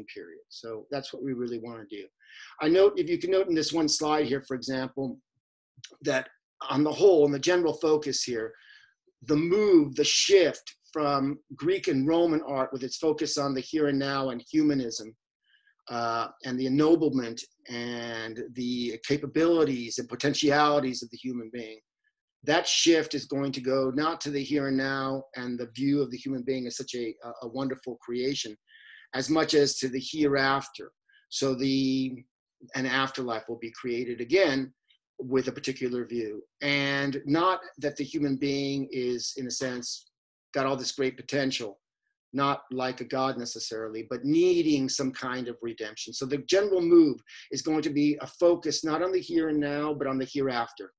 period. So that's what we really want to do. I note, if you can note in this one slide here, for example, that on the whole, in the general focus here, the shift from Greek and Roman art with its focus on the here and now and humanism, and the ennoblement and the capabilities and potentialities of the human being. That shift is going to go not to the here and now and the view of the human being as such a wonderful creation, as much as to the hereafter. So an afterlife will be created again with a particular view. And not that the human being is, in a sense, got all this great potential, not like a God necessarily, but needing some kind of redemption. So the general move is going to be a focus not on the here and now, but on the hereafter.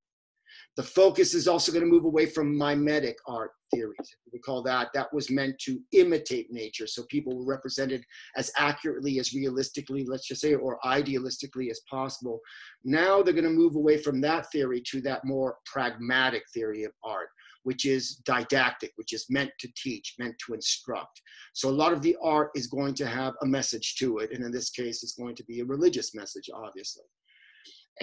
The focus is also going to move away from mimetic art theories. We call that was meant to imitate nature. So people were represented as accurately, as realistically, let's just say, or idealistically as possible. Now they're going to move away from that theory to that more pragmatic theory of art, which is didactic, which is meant to teach, meant to instruct. So a lot of the art is going to have a message to it. And in this case, it's going to be a religious message, obviously.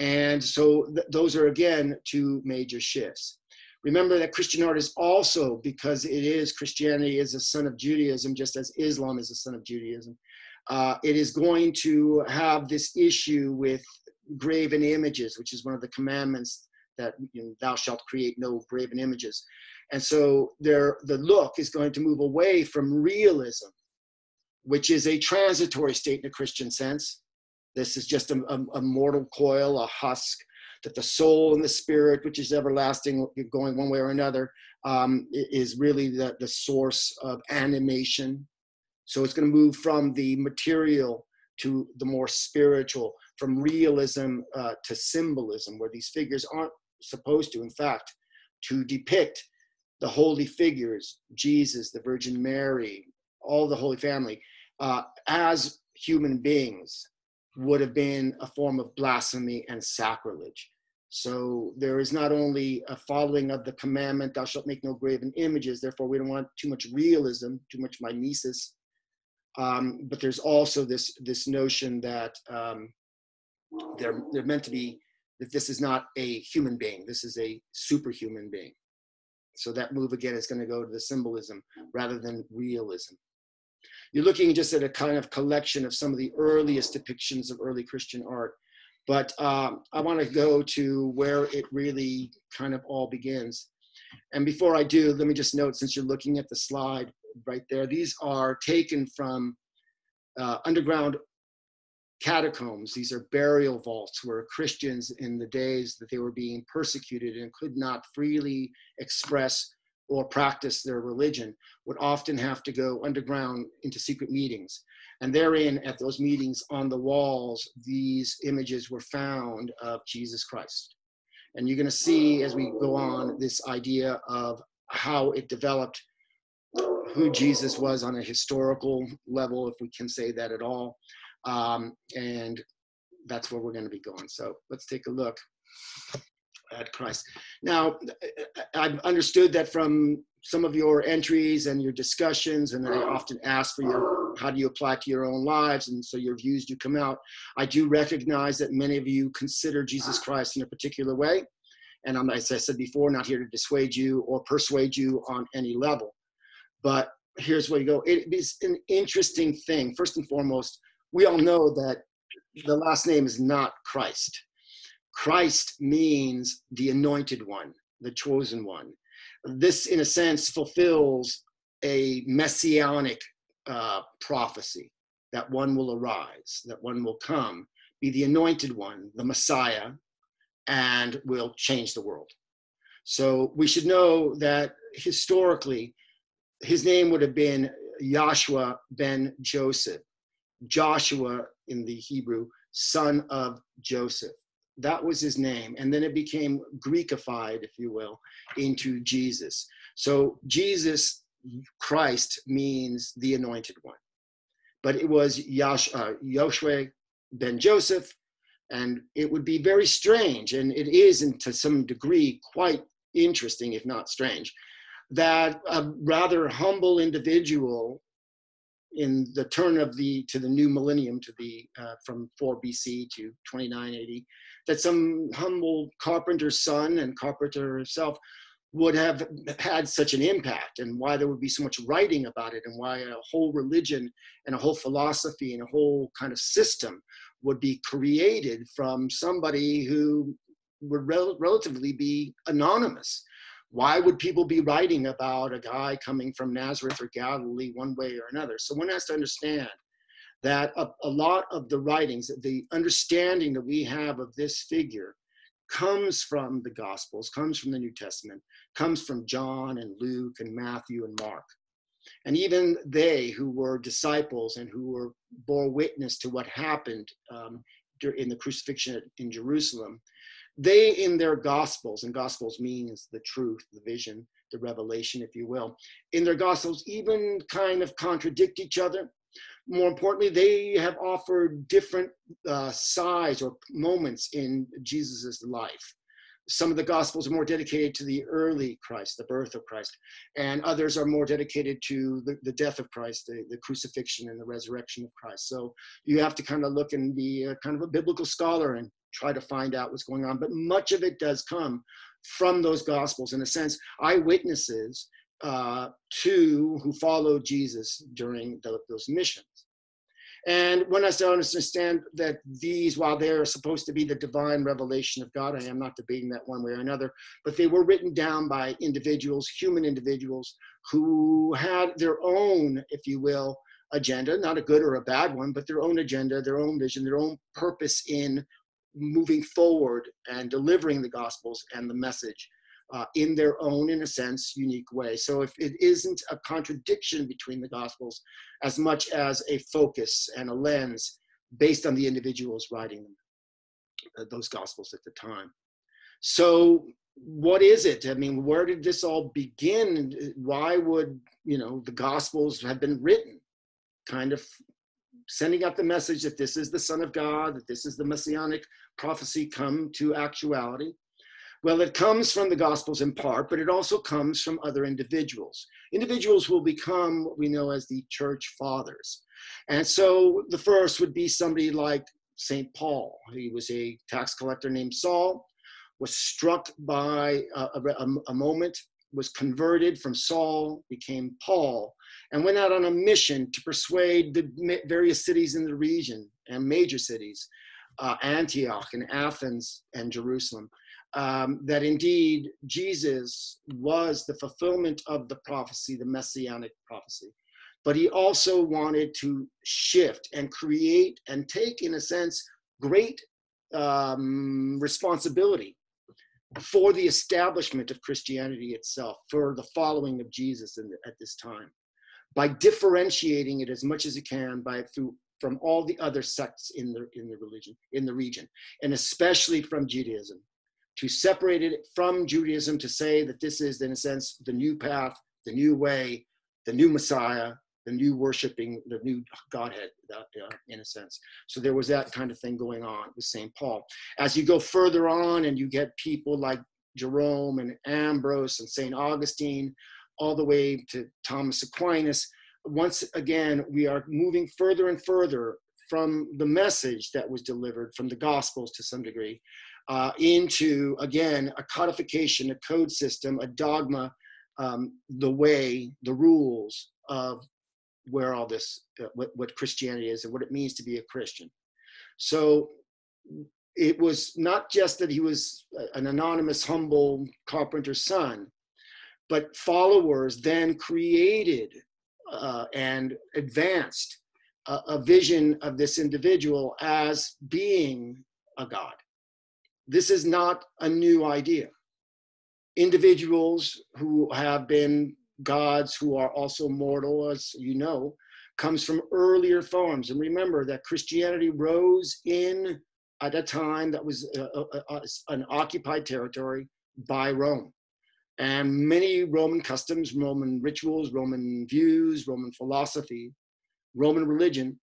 And so those are, again, two major shifts. Remember that Christian art is also, because Christianity is a son of Judaism, just as Islam is a son of Judaism, it is going to have this issue with graven images, which is one of the commandments that, thou shalt create no graven images. And so the look is going to move away from realism, which is a transitory state in a Christian sense. This is just a mortal coil, a husk, that the soul and the spirit, which is everlasting, going one way or another, is really the source of animation. So it's going to move from the material to the more spiritual, from realism to symbolism, where these figures aren't supposed to, in fact, to depict the holy figures, Jesus, the Virgin Mary, all the Holy Family, as human beings, would have been a form of blasphemy and sacrilege. So there is not only a following of the commandment, thou shalt make no graven images, therefore we don't want too much realism, too much mimesis, but there's also this notion that they're meant to be, that this is not a human being, this is a superhuman being. So that move again is going to go to the symbolism rather than realism. You're looking just at a kind of collection of some of the earliest depictions of early Christian art. But I want to go to where it really kind of all begins. And before I do, let me just note, since you're looking at the slide right there, these are taken from underground catacombs. These are burial vaults where Christians, in the days that they were being persecuted and could not freely express or practice their religion, would often have to go underground into secret meetings. And therein, at those meetings, on the walls, these images were found of Jesus Christ. And you're going to see, as we go on, this idea of how it developed, who Jesus was on a historical level, if we can say that at all. And that's where we're going to be going. So let's take a look at Christ. Now, I've understood that from some of your entries and your discussions, and I often ask for how do you apply to your own lives, and so your views do come out. I do recognize that many of you consider Jesus Christ in a particular way, and I'm, as I said before, not here to dissuade you or persuade you on any level. But here's where you go. It is an interesting thing. First and foremost, we all know that the last name is not Christ. Christ means the anointed one, the chosen one. This, in a sense, fulfills a messianic prophecy that one will arise, that one will come, be the anointed one, the Messiah, and will change the world. So we should know that historically, his name would have been Yahshua ben Joseph. Joshua in the Hebrew, son of Joseph. That was his name. And then it became Greekified, if you will, into Jesus. So Jesus, Christ, means the anointed one. But it was Yahshua ben Joseph, and it would be very strange, and it is, and to some degree, quite interesting, if not strange, that a rather humble individual in the turn of to the new millennium, from 4 BC to 29 AD, that some humble carpenter's son and carpenter himself would have had such an impact, and why there would be so much writing about it, and why a whole religion and a whole philosophy and a whole kind of system would be created from somebody who would relatively be anonymous. Why would people be writing about a guy coming from Nazareth or Galilee one way or another? So one has to understand that a lot of the writings, the understanding that we have of this figure, comes from the Gospels, comes from the New Testament, comes from John and Luke and Matthew and Mark. And even they who were disciples and who bore witness to what happened in the crucifixion in Jerusalem, they in their Gospels, and Gospels means the truth, the vision, the revelation, if you will, in their Gospels even kind of contradict each other. More importantly, they have offered different sides or moments in Jesus's life. Some of the Gospels are more dedicated to the early Christ, the birth of Christ, and others are more dedicated to the death of Christ, the crucifixion and the resurrection of Christ. So you have to kind of look and be kind of a biblical scholar and try to find out what's going on. But much of it does come from those Gospels, in a sense, eyewitnesses who followed Jesus during those missions. And when I start to understand that these, while they're supposed to be the divine revelation of God, I am not debating that one way or another, but they were written down by individuals, human individuals, who had their own, if you will, agenda, not a good or a bad one, but their own agenda, their own vision, their own purpose in moving forward and delivering the Gospels and the message in their own, in a sense, unique way. So if it isn't a contradiction between the Gospels as much as a focus and a lens based on the individuals writing them, those Gospels at the time. So what is it? I mean, where did this all begin? Why would, the Gospels have been written? Kind of sending out the message that this is the Son of God, that this is the Messianic prophecy come to actuality. Well, it comes from the Gospels in part, but it also comes from other individuals. Individuals will become what we know as the church fathers. And so the first would be somebody like St. Paul. He was a tax collector named Saul, was struck by a moment, was converted from Saul, became Paul, and went out on a mission to persuade the various cities in the region and major cities, Antioch and Athens and Jerusalem, that indeed Jesus was the fulfillment of the prophecy, the messianic prophecy. But he also wanted to shift and create and take, in a sense, great responsibility for the establishment of Christianity itself, for the following of Jesus at this time, by differentiating it as much as it can from all the other sects in the region, and especially from Judaism, to separate it from Judaism, to say that this is, in a sense, the new path, the new way, the new Messiah, the new worshiping, the new Godhead, in a sense. So there was that kind of thing going on with St. Paul. As you go further on and you get people like Jerome and Ambrose and St. Augustine, all the way to Thomas Aquinas, once again, we are moving further and further from the message that was delivered from the Gospels to some degree, into, again, a codification, a code system, a dogma, the way, the rules of where all this, what Christianity is and what it means to be a Christian. So it was not just that he was an anonymous, humble carpenter's son, but followers then created and advanced a vision of this individual as being a God. This is not a new idea. Individuals who have been gods who are also mortal, as you know, comes from earlier forms. And remember that Christianity rose at a time that was an occupied territory by Rome. And many Roman customs, Roman rituals, Roman views, Roman philosophy, Roman religion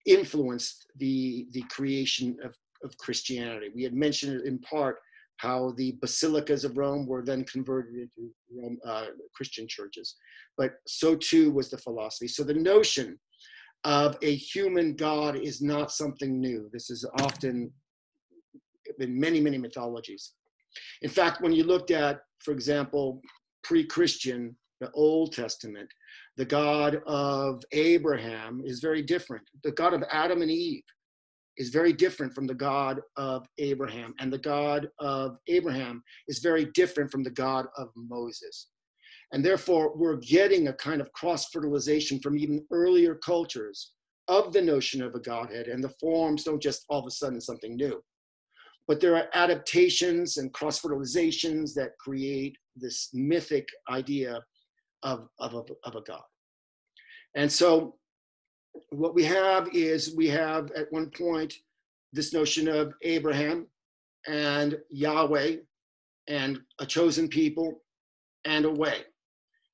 influenced the creation of Christianity. We had mentioned in part how the basilicas of Rome were then converted into Christian churches, but so too was the philosophy. So the notion of a human God is not something new. This is often in many, many mythologies. In fact, when you looked at, for example, pre-Christian, the Old Testament, the God of Abraham is very different. The God of Adam and Eve is very different from the God of Abraham. And the God of Abraham is very different from the God of Moses. And therefore, we're getting a kind of cross-fertilization from even earlier cultures of the notion of a Godhead. And the forms don't just all of a sudden something new. But there are adaptations and cross-fertilizations that create this mythic idea of a God. And so what we have is, we have at one point this notion of Abraham and Yahweh and a chosen people and a way.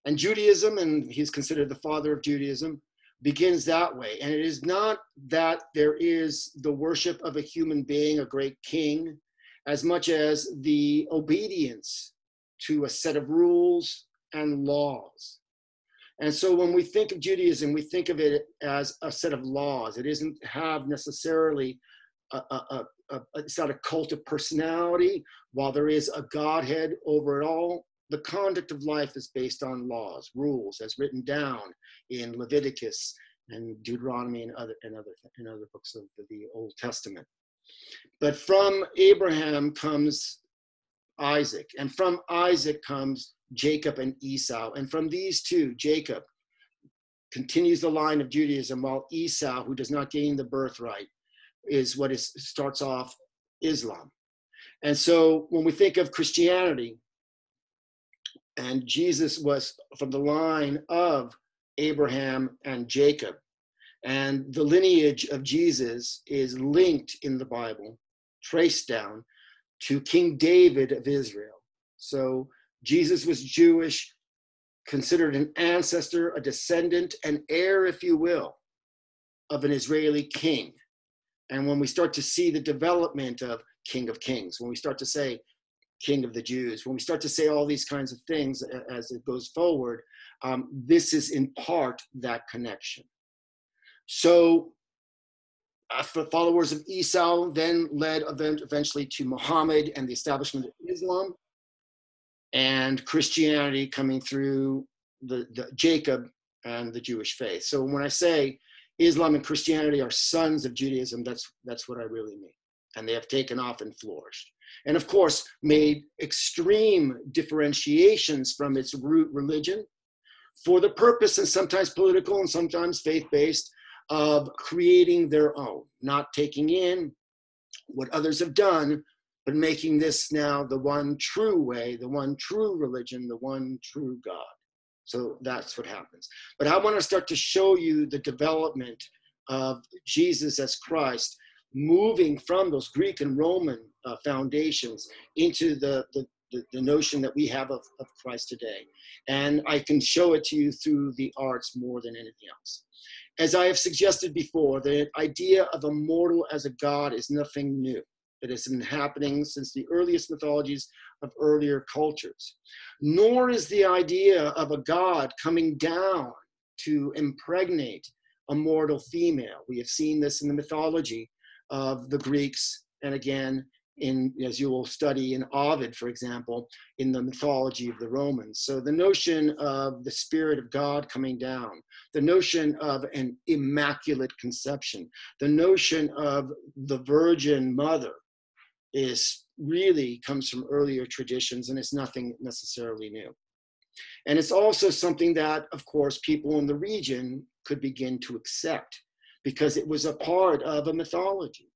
And Judaism, and he's considered the father of Judaism, begins that way. And it is not that there is the worship of a human being, a great king, as much as the obedience to a set of rules and laws. And so when we think of Judaism, we think of it as a set of laws. It doesn't have necessarily it's not a cult of personality. While there is a Godhead over it all, the conduct of life is based on laws, rules, as written down in Leviticus and Deuteronomy and other books of the Old Testament. But from Abraham comes Isaac, and from Isaac comes Jacob and Esau. And from these two, Jacob continues the line of Judaism, while Esau, who does not gain the birthright, is what starts off Islam. And so when we think of Christianity, and Jesus was from the line of Abraham and Jacob, and the lineage of Jesus is linked in the Bible, traced down to King David of Israel. So Jesus was Jewish, considered an ancestor, a descendant, an heir, if you will, of an Israeli king. And when we start to see the development of King of Kings, when we start to say King of the Jews, when we start to say all these kinds of things as it goes forward, this is in part that connection. So followers of Esau then led eventually to Muhammad and the establishment of Islam, and Christianity coming through the Jacob and the Jewish faith. So when I say Islam and Christianity are sons of Judaism, that's what I really mean. And they have taken off and flourished. And of course, made extreme differentiations from its root religion for the purpose, and sometimes political and sometimes faith-based, of creating their own, not taking in what others have done, but making this now the one true way, the one true religion, the one true God. So that's what happens. But I want to start to show you the development of Jesus as Christ, moving from those Greek and Roman foundations into the notion that we have of Christ today. And I can show it to you through the arts more than anything else. As I have suggested before, the idea of a mortal as a god is nothing new. It has been happening since the earliest mythologies of earlier cultures. Nor is the idea of a god coming down to impregnate a mortal female. We have seen this in the mythology of the Greeks, and again, as you will study in Ovid, for example, in the mythology of the Romans. So the notion of the Spirit of God coming down, the notion of an immaculate conception, the notion of the Virgin Mother comes from earlier traditions, and it's nothing necessarily new. And it's also something that, of course, people in the region could begin to accept, because it was a part of a mythology,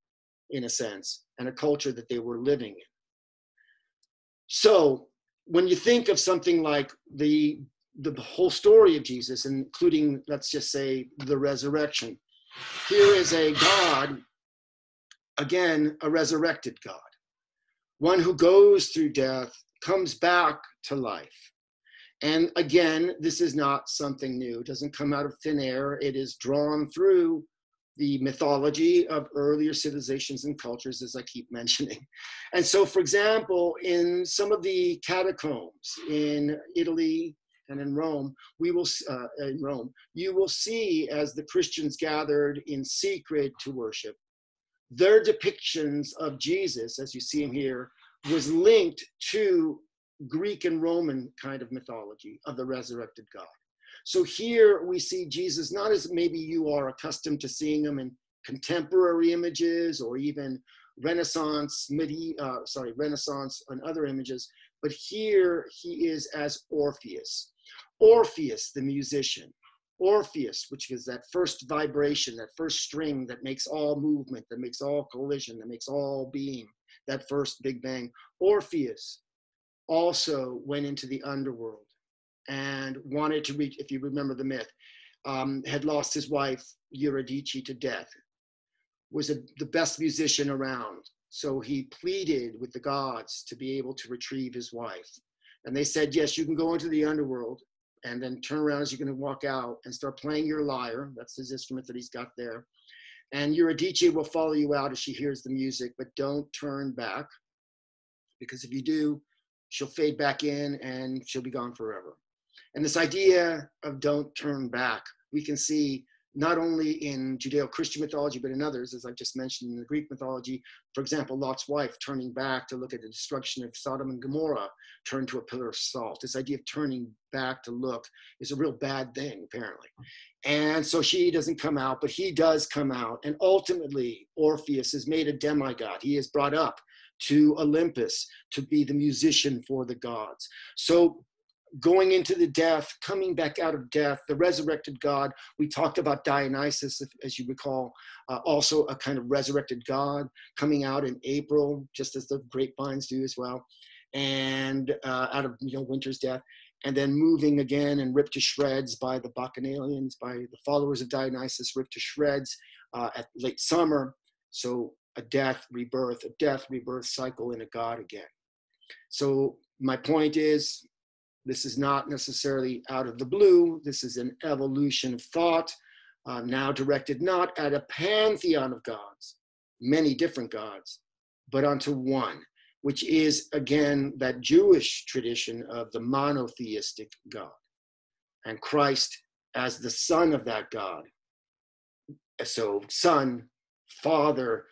in a sense, and a culture that they were living in. So when you think of something like the whole story of Jesus, including, let's just say, the resurrection, here is a God, again, a resurrected God, one who goes through death, comes back to life. And again, this is not something new. It doesn't come out of thin air. It is drawn through the mythology of earlier civilizations and cultures, as I keep mentioning. And so, for example, in some of the catacombs in Italy and in Rome, you will see as the Christians gathered in secret to worship, their depictions of Jesus, as you see him here, was linked to Greek and Roman kind of mythology of the resurrected God. So here we see Jesus not as maybe you are accustomed to seeing him in contemporary images or even Renaissance and other images, but here he is as Orpheus. Orpheus, the musician. Orpheus, which is that first vibration, that first string that makes all movement, that makes all collision, that makes all being, that first Big Bang. Orpheus also went into the underworld and wanted to reach, if you remember the myth, had lost his wife, Eurydice, to death, was the best musician around. So he pleaded with the gods to be able to retrieve his wife. And they said, yes, you can go into the underworld and then turn around as you're going to walk out and start playing your lyre. That's his instrument that he's got there. And Eurydice will follow you out as she hears the music, but don't turn back, because if you do, she'll fade back in and she'll be gone forever. And this idea of don't turn back, we can see not only in Judeo-Christian mythology, but in others, as I just mentioned in the Greek mythology. For example, Lot's wife turning back to look at the destruction of Sodom and Gomorrah, turned to a pillar of salt. This idea of turning back to look is a real bad thing, apparently. And so she doesn't come out, but he does come out. And ultimately, Orpheus is made a demigod. He is brought up to Olympus to be the musician for the gods. So going into the death, coming back out of death, the resurrected God. We talked about Dionysus, as you recall, also a kind of resurrected God coming out in April, just as the grapevines do as well, and out of winter's death, and then moving again and ripped to shreds by the Bacchanalians, by the followers of Dionysus, ripped to shreds at late summer. So a death, rebirth cycle in a God again. So my point is, this is not necessarily out of the blue. This is an evolution of thought, now directed not at a pantheon of gods, many different gods, but onto one, which is, again, that Jewish tradition of the monotheistic God, and Christ as the Son of that God. So Son, Father,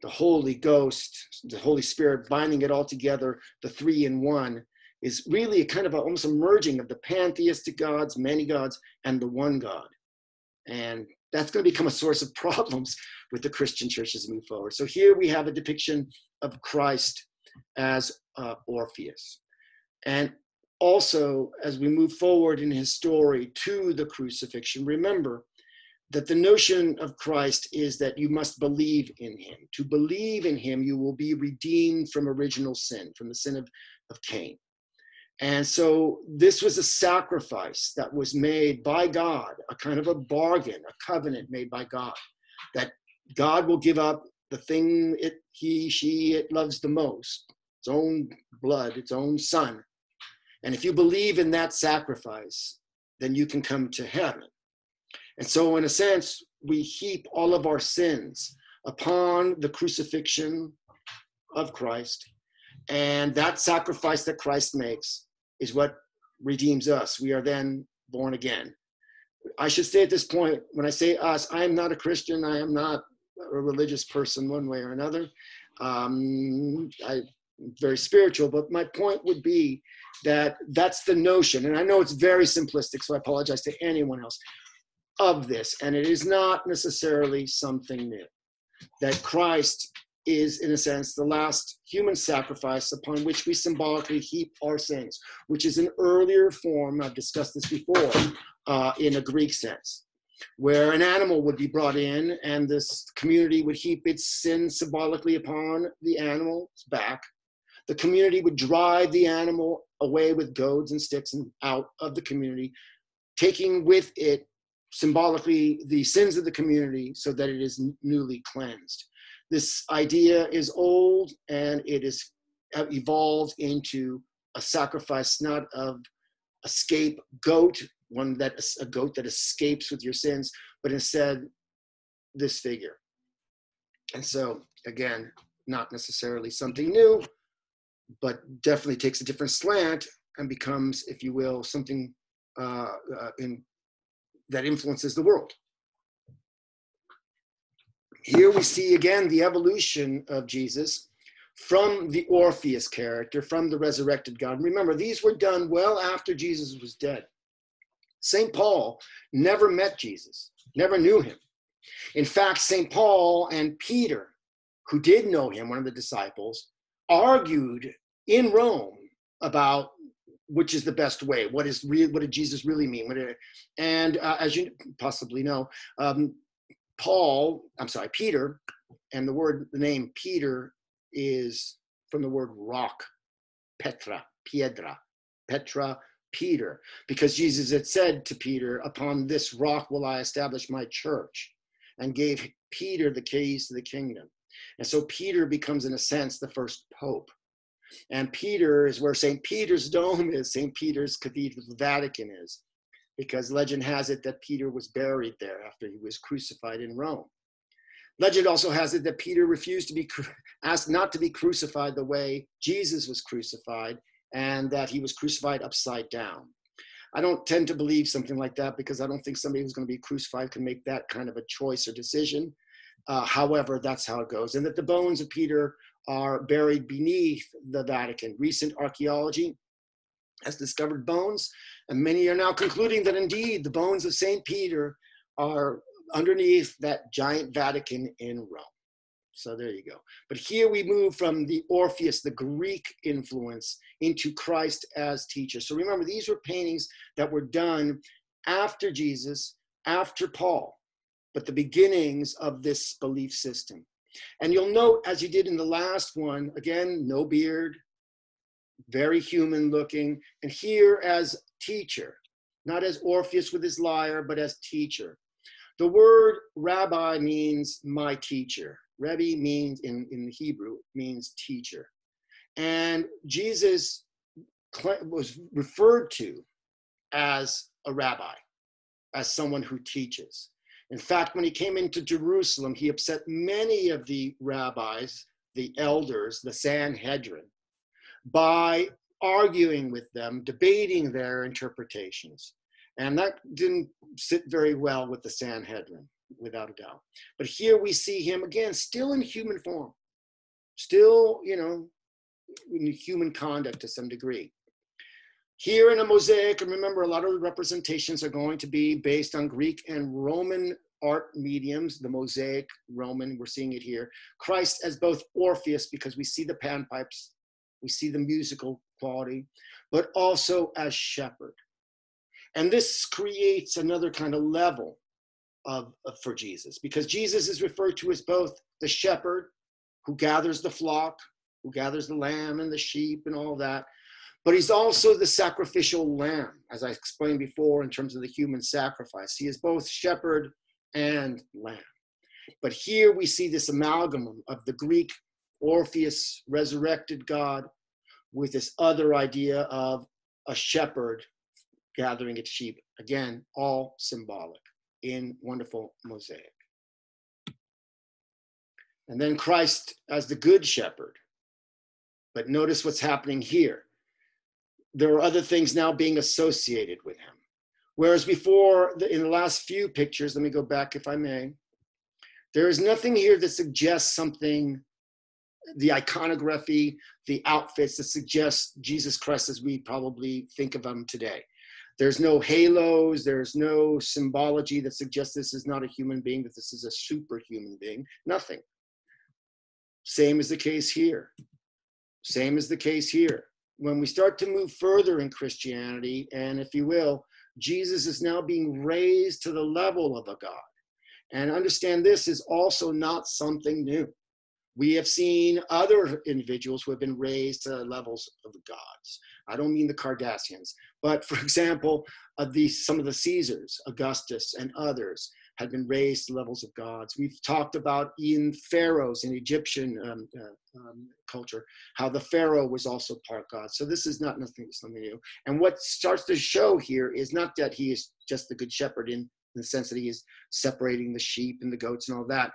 the Holy Ghost, the Holy Spirit, binding it all together, the three in one, is really a kind of almost a merging of the pantheistic gods, many gods, and the one God. And that's going to become a source of problems with the Christian church as we move forward. So here we have a depiction of Christ as Orpheus. And also, as we move forward in his story to the crucifixion, remember that the notion of Christ is that you must believe in him. To believe in him, you will be redeemed from original sin, from the sin of Cain. And so this was a sacrifice that was made by God, a kind of a bargain, a covenant made by God, that God will give up the thing it loves the most, its own blood, its own son. And if you believe in that sacrifice, then you can come to heaven. And so in a sense, we heap all of our sins upon the crucifixion of Christ. And that sacrifice that Christ makes is what redeems us. We are then born again. I should say at this point, when I say us, I am not a Christian. I am not a religious person one way or another. I'm very spiritual, but my point would be that that's the notion. And I know it's very simplistic, so I apologize to anyone else of this. And it is not necessarily something new. That Christ is, in a sense, the last human sacrifice upon which we symbolically heap our sins, which is an earlier form, I've discussed this before, in a Greek sense, where an animal would be brought in and this community would heap its sin symbolically upon the animal's back. The community would drive the animal away with goads and sticks and out of the community, taking with it symbolically the sins of the community so that it is newly cleansed. This idea is old, and it is evolved into a sacrifice not of a scapegoat, a goat that escapes with your sins, but instead this figure. And so, again, not necessarily something new, but definitely takes a different slant and becomes, if you will, something that influences the world. Here we see again the evolution of Jesus from the Orpheus character, from the resurrected God. Remember, these were done well after Jesus was dead. St. Paul never met Jesus, never knew him. In fact, St. Paul and Peter, who did know him, one of the disciples, argued in Rome about which is the best way. What did Jesus really mean? As you possibly know, Peter, and the name Peter is from the word rock, piedra, Peter, because Jesus had said to Peter, upon this rock will I establish my church, and gave Peter the keys to the kingdom. And so Peter becomes, in a sense, the first pope. And Peter is where St. Peter's Dome is, St. Peter's Cathedral, the Vatican is, because legend has it that Peter was buried there after he was crucified in Rome. Legend also has it that Peter refused to be asked not to be crucified the way Jesus was crucified, and that he was crucified upside down. I don't tend to believe something like that, because I don't think somebody who's going to be crucified can make that kind of a choice or decision. However, that's how it goes. And that the bones of Peter are buried beneath the Vatican. Recent archaeology has discovered bones, and many are now concluding that indeed the bones of St. Peter are underneath that giant Vatican in Rome. So there you go. But here we move from the Orpheus, the Greek influence, into Christ as teacher. So remember, these were paintings that were done after Jesus, after Paul, but the beginnings of this belief system. And you'll note, as you did in the last one, again, no beard, very human looking, and here as teacher, not as Orpheus with his lyre, but as teacher. The word rabbi means my teacher. Rebbe means, in Hebrew, means teacher. And Jesus was referred to as a rabbi, as someone who teaches. In fact, when he came into Jerusalem, he upset many of the rabbis, the elders, the Sanhedrin, by arguing with them, debating their interpretations. And that didn't sit very well with the Sanhedrin, without a doubt. But here we see him again, still in human form, still, in human conduct to some degree. Here in a mosaic, and remember, a lot of the representations are going to be based on Greek and Roman art mediums, the mosaic Roman, we're seeing it here. Christ as both Orpheus, because we see the panpipes, we see the musical quality, but also as shepherd. And this creates another kind of level for Jesus, because Jesus is referred to as both the shepherd who gathers the flock, who gathers the lamb and the sheep and all that, but he's also the sacrificial lamb, as I explained before, in terms of the human sacrifice. He is both shepherd and lamb. But here we see this amalgam of the Greek Orpheus, resurrected God, with this other idea of a shepherd gathering its sheep. Again, all symbolic in wonderful mosaic. And then Christ as the good shepherd. But notice what's happening here. There are other things now being associated with him. Whereas before, in the last few pictures, let me go back if I may, there is nothing here that suggests something, the iconography, the outfits that suggest Jesus Christ as we probably think of him today. There's no halos, there's no symbology that suggests this is not a human being, that this is a superhuman being, nothing. Same is the case here. Same is the case here. When we start to move further in Christianity, and if you will, Jesus is now being raised to the level of a God. And understand, this is also not something new. We have seen other individuals who have been raised to levels of gods. I don't mean the Kardashians, but for example, some of the Caesars, Augustus and others, had been raised to levels of gods. We've talked about in pharaohs in Egyptian culture, how the pharaoh was also part God. So this is not something new. And what starts to show here is not that he is just the good shepherd in the sense that he is separating the sheep and the goats and all that,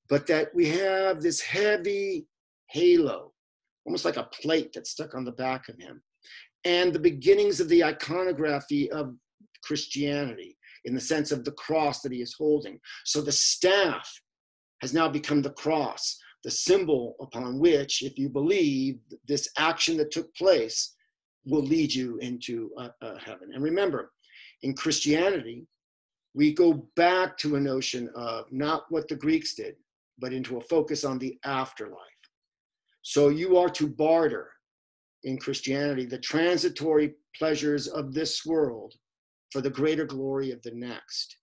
but that we have this heavy halo, almost like a plate that's stuck on the back of him. And the beginnings of the iconography of Christianity in the sense of the cross that he is holding. So the staff has now become the cross, the symbol upon which, if you believe, this action that took place will lead you into heaven. And remember, in Christianity, we go back to a notion of not what the Greeks did, but into a focus on the afterlife. So you are to barter in Christianity the transitory pleasures of this world for the greater glory of the next.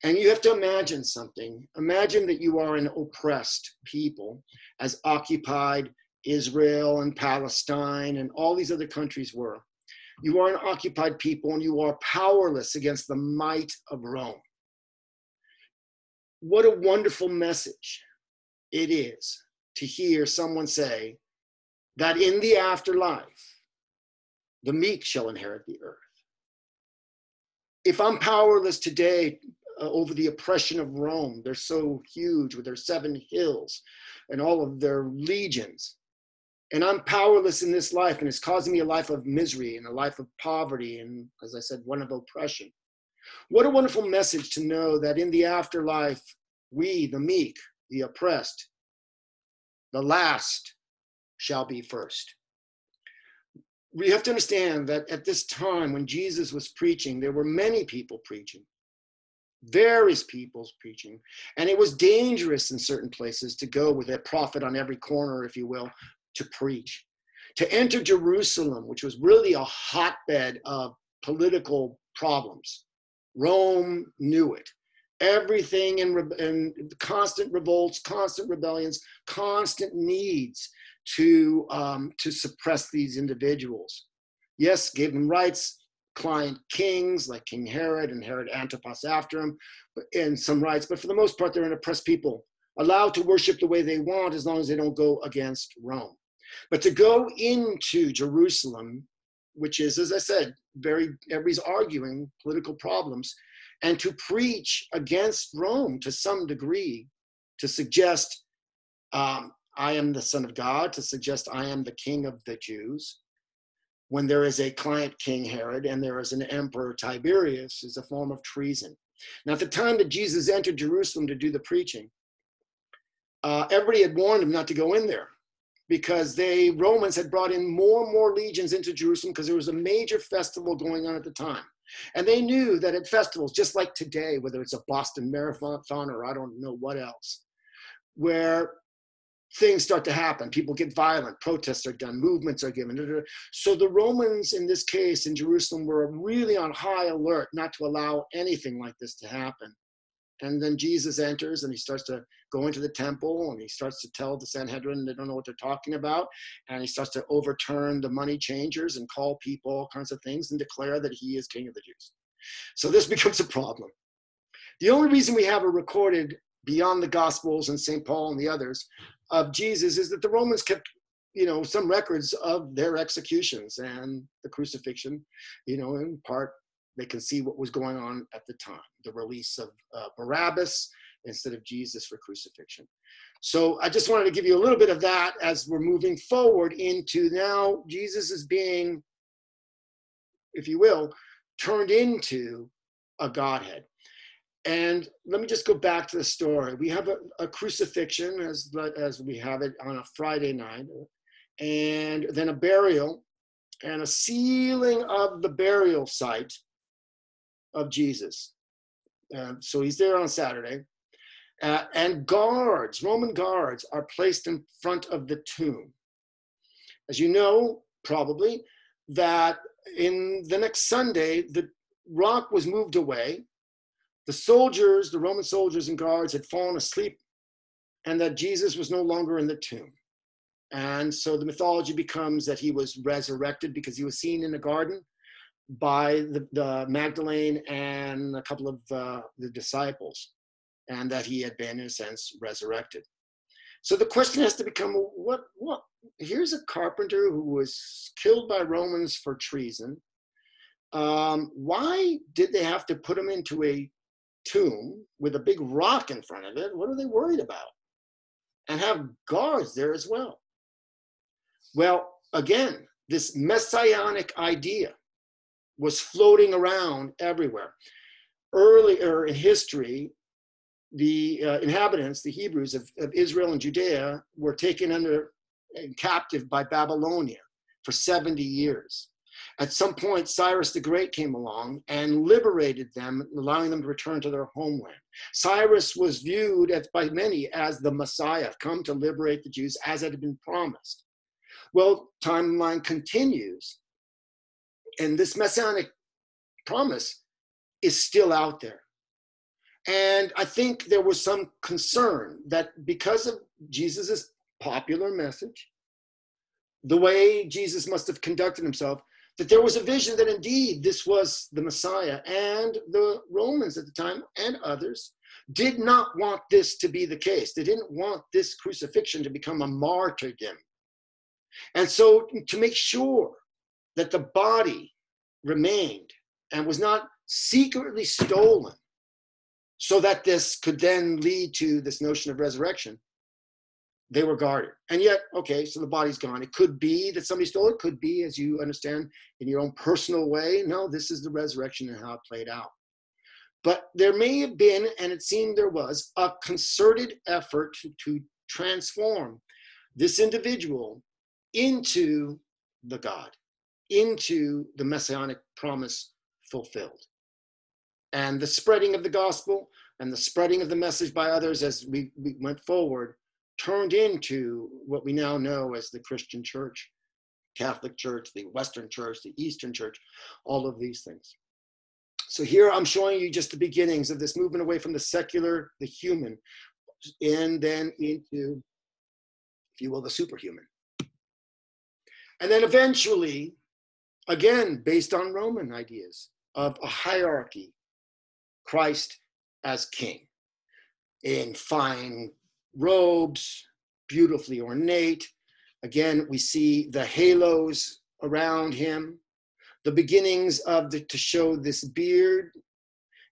And you have to imagine something. Imagine that you are an oppressed people, as occupied Israel and Palestine and all these other countries were. You are an occupied people and you are powerless against the might of Rome. What a wonderful message it is to hear someone say that in the afterlife, the meek shall inherit the earth. If I'm powerless today over the oppression of Rome, they're so huge with their 7 hills and all of their legions, and I'm powerless in this life, and it's causing me a life of misery and a life of poverty and, as I said, one of oppression. What a wonderful message to know that in the afterlife, we, the meek, the oppressed, the last shall be first. We have to understand that at this time when Jesus was preaching, there were many people preaching, various peoples preaching, and it was dangerous in certain places to go with a prophet on every corner, if you will, to preach. To enter Jerusalem, which was really a hotbed of political problems. Rome knew it. Everything in constant revolts, constant rebellions, constant needs to suppress these individuals. Yes, gave them rights, client kings like King Herod and Herod Antipas after him, and some rights, but for the most part, they're an oppressed people, allowed to worship the way they want as long as they don't go against Rome. But to go into Jerusalem, which is, as I said, everybody's arguing political problems, and to preach against Rome to some degree, to suggest I am the Son of God, to suggest I am the King of the Jews, when there is a client King Herod and there is an Emperor Tiberius, is a form of treason. Now, at the time that Jesus entered Jerusalem to do the preaching, everybody had warned him not to go in there, because Romans had brought in more and more legions into Jerusalem because there was a major festival going on at the time. And they knew that at festivals, just like today, whether it's a Boston Marathon or I don't know what else, where things start to happen, people get violent, protests are done, movements are given. So the Romans, in this case, in Jerusalem, were really on high alert not to allow anything like this to happen. And then Jesus enters and he starts to go into the temple and he starts to tell the Sanhedrin they don't know what they're talking about. And he starts to overturn the money changers and call people all kinds of things and declare that he is King of the Jews. So this becomes a problem. The only reason we have a recorded beyond the Gospels and St. Paul and the others of Jesus is that the Romans kept, some records of their executions and the crucifixion, in part they can see what was going on at the time, the release of Barabbas instead of Jesus for crucifixion. So I just wanted to give you a little bit of that as we're moving forward into now Jesus is being, if you will, turned into a Godhead. And let me just go back to the story. We have a crucifixion as we have it on a Friday night, and then a burial and a sealing of the burial site of Jesus. So he's there on Saturday. And Roman guards are placed in front of the tomb. As you know, probably, that in the next Sunday, the rock was moved away. The Roman soldiers and guards had fallen asleep, and that Jesus was no longer in the tomb. And so the mythology becomes that he was resurrected because he was seen in the garden by the Magdalene and a couple of the disciples, and that he had been, in a sense, resurrected. So the question has to become, what? Here's a carpenter who was killed by Romans for treason. Why did they have to put him into a tomb with a big rock in front of it? What are they worried about? And have guards there as well. Well, again, this messianic idea was floating around everywhere. Earlier in history, the inhabitants, the Hebrews of Israel and Judea, were taken captive by Babylonia for 70 years. At some point, Cyrus the Great came along and liberated them, allowing them to return to their homeland. Cyrus was viewed by many as the Messiah, come to liberate the Jews as it had been promised. Well, timeline continues, and this messianic promise is still out there. And I think there was some concern that because of Jesus's popular message, the way Jesus must have conducted himself, that there was a vision that indeed this was the Messiah. And the Romans at the time and others did not want this to be the case. They didn't want this crucifixion to become a martyrdom. And so to make sure that the body remained and was not secretly stolen, so that this could then lead to this notion of resurrection, they were guarded. And yet, okay, so the body's gone. It could be that somebody stole it. Could be, as you understand, in your own personal way. No, this is the resurrection and how it played out. But there may have been, and it seemed there was, a concerted effort to transform this individual into the God, into the messianic promise fulfilled. And the spreading of the gospel and the spreading of the message by others as we went forward turned into what we now know as the Christian church, Catholic Church, the Western Church, the Eastern Church, all of these things. So here I'm showing you just the beginnings of this movement away from the secular, the human, and then into, if you will, the superhuman. And then eventually, again, based on Roman ideas of a hierarchy, Christ as king in fine robes, beautifully ornate. Again, we see the halos around him, the beginnings of to show this beard.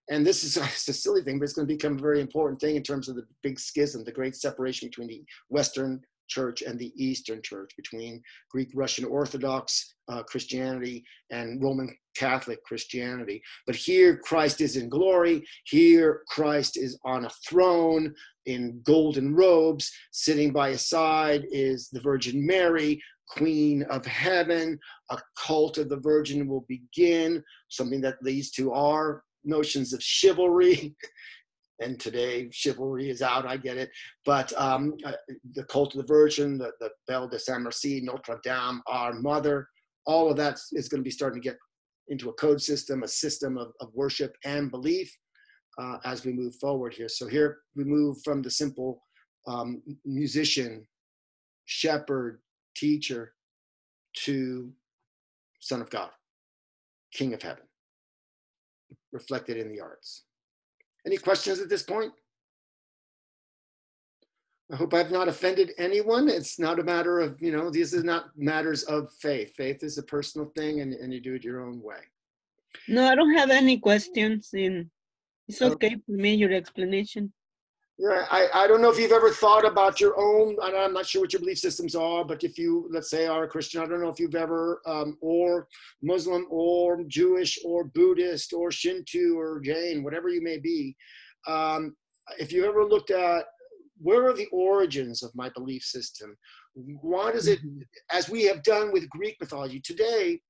And this is a silly thing, but it's going to become a very important thing in terms of the big schism, the great separation between the Western Church and the Eastern Church, between Greek Russian Orthodox Christianity and Roman Catholic Christianity. But here Christ is in glory. Here Christ is on a throne in golden robes. Sitting by his side is the Virgin Mary, Queen of Heaven. A cult of the Virgin will begin, something that leads to our notions of chivalry. And today chivalry is out, I get it. But the cult of the Virgin, the Belle de Saint Merci, Notre Dame, Our Mother, all of that is going to be starting to get into a code system, a system of worship and belief as we move forward here. So here we move from the simple musician, shepherd, teacher, to Son of God, King of Heaven, reflected in the arts. Any questions at this point? I hope I've not offended anyone. It's not a matter of, these are not matters of faith. Faith is a personal thing, and you do it your own way. No, I don't have any questions. It's okay for me, your explanation. Yeah, I don't know if you've ever thought about your own, I'm not sure what your belief systems are, but if you, let's say, are a Christian, I don't know if you've ever, or Muslim, or Jewish, or Buddhist, or Shinto, or Jain, whatever you may be, if you ever looked at, where are the origins of my belief system? Why does it, as we have done with Greek mythology, today,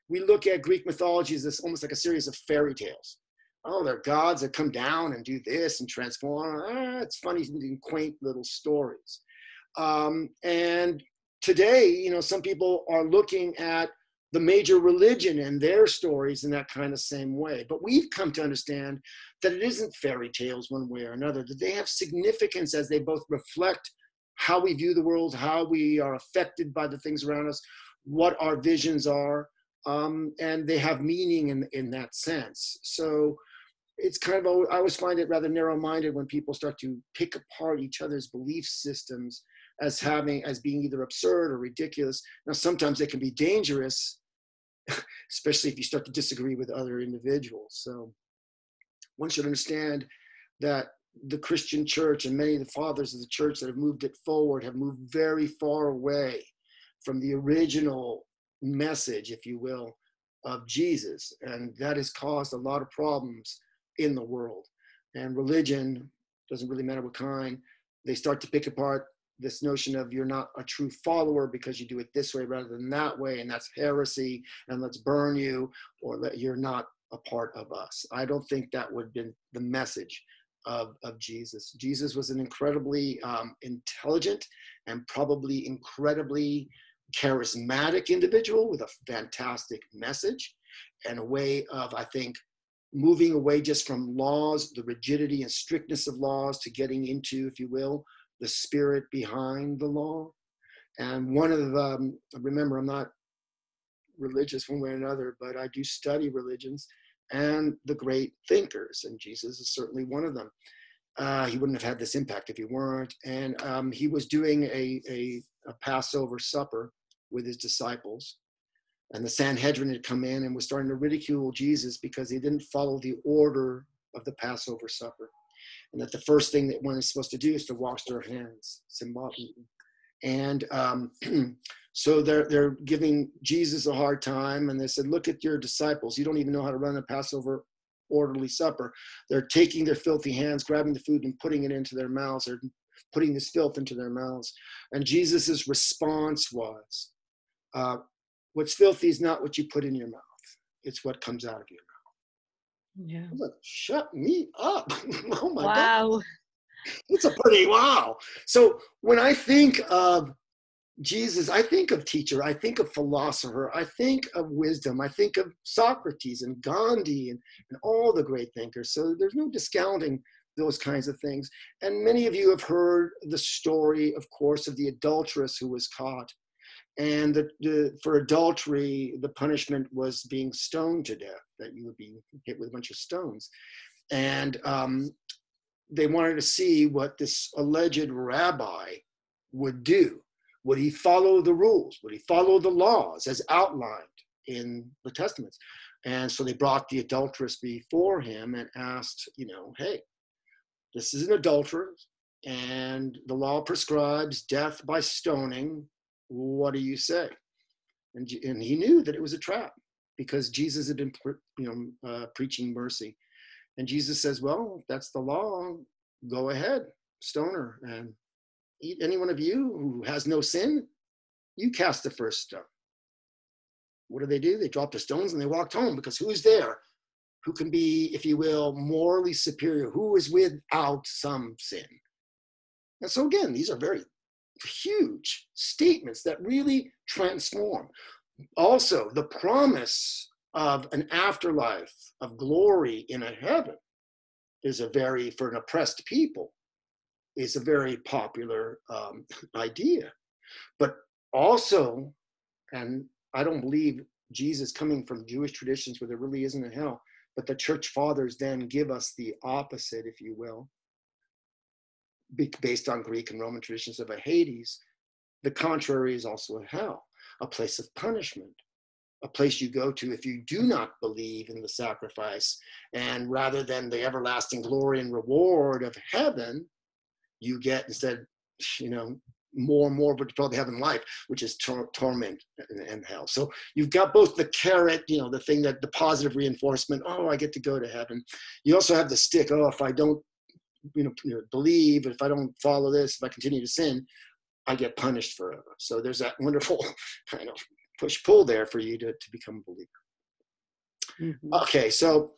we look at Greek mythology as almost like a series of fairy tales. Oh, they're gods that come down and do this and transform. It's funny, quaint little stories. And today, some people are looking at the major religion and their stories in that kind of same way. But we've come to understand that it isn't fairy tales one way or another, that they have significance as they both reflect how we view the world, how we are affected by the things around us, what our visions are, and they have meaning in that sense. So it's kind of, I always find it rather narrow-minded when people start to pick apart each other's belief systems as being either absurd or ridiculous. Now, sometimes they can be dangerous, especially if you start to disagree with other individuals. So one should understand that the Christian church and many of the fathers of the church that have moved it forward have moved very far away from the original message, if you will, of Jesus. And that has caused a lot of problems in the world. And religion, doesn't really matter what kind, they start to pick apart this notion of you're not a true follower because you do it this way rather than that way, and that's heresy, and let's burn you, or that you're not a part of us. I don't think that would have been the message of Jesus. Jesus was an incredibly intelligent and probably incredibly charismatic individual with a fantastic message and a way of, I think, moving away just from laws, the rigidity and strictness of laws, to getting into, if you will, the spirit behind the law. And one of the, remember, I'm not religious one way or another, but I do study religions and the great thinkers, and Jesus is certainly one of them. He wouldn't have had this impact if he weren't. And he was doing a Passover supper with his disciples. And the Sanhedrin had come in and was starting to ridicule Jesus because he didn't follow the order of the Passover supper. And that the first thing that one is supposed to do is to wash their hands, symbolically. And so they're giving Jesus a hard time. And they said, look at your disciples. You don't even know how to run a Passover orderly supper. They're taking their filthy hands, grabbing the food and putting it into their mouths. They're putting this filth into their mouths. And Jesus's response was, what's filthy is not what you put in your mouth. It's what comes out of your mouth. Yeah. I was like, shut me up. Oh my Wow. God. It's a pretty wow. So when I think of Jesus, I think of teacher, I think of philosopher, I think of wisdom, I think of Socrates and Gandhi and all the great thinkers. So there's no discounting those kinds of things. And many of you have heard the story, of course, of the adulteress who was caught. And for adultery, the punishment was being stoned to death, that you would be hit with a bunch of stones. And they wanted to see what this alleged rabbi would do. Would he follow the rules? Would he follow the laws as outlined in the Testaments? And so they brought the adulteress before him and asked, hey, this is an adulteress, and the law prescribes death by stoning. What do you say? And he knew that it was a trap because Jesus had been, preaching mercy. And Jesus says, well, if that's the law, go ahead, stone her. And any one of you who has no sin, you cast the first stone. What do? They dropped the stones and they walked home, because who's there who can be, if you will, morally superior? Who is without some sin? And so again, these are very huge statements that really transform. Also, the promise of an afterlife of glory in a heaven is for an oppressed people, is a very popular idea. But also, and I don't believe Jesus coming from Jewish traditions where there really isn't a hell, but the church fathers then give us the opposite, if you will, based on Greek and Roman traditions of a Hades. The contrary is also a hell, a place of punishment, a place you go to if you do not believe in the sacrifice. And rather than the everlasting glory and reward of heaven, you get instead, more and more of what you probably have in life, which is torment and hell. So you've got both the carrot, the thing that the positive reinforcement, oh, I get to go to heaven. You also have the stick, oh, if I don't believe, if I don't follow this, if I continue to sin, I get punished forever. So there's that wonderful kind of push-pull there for you to become a believer. Mm-hmm. Okay, so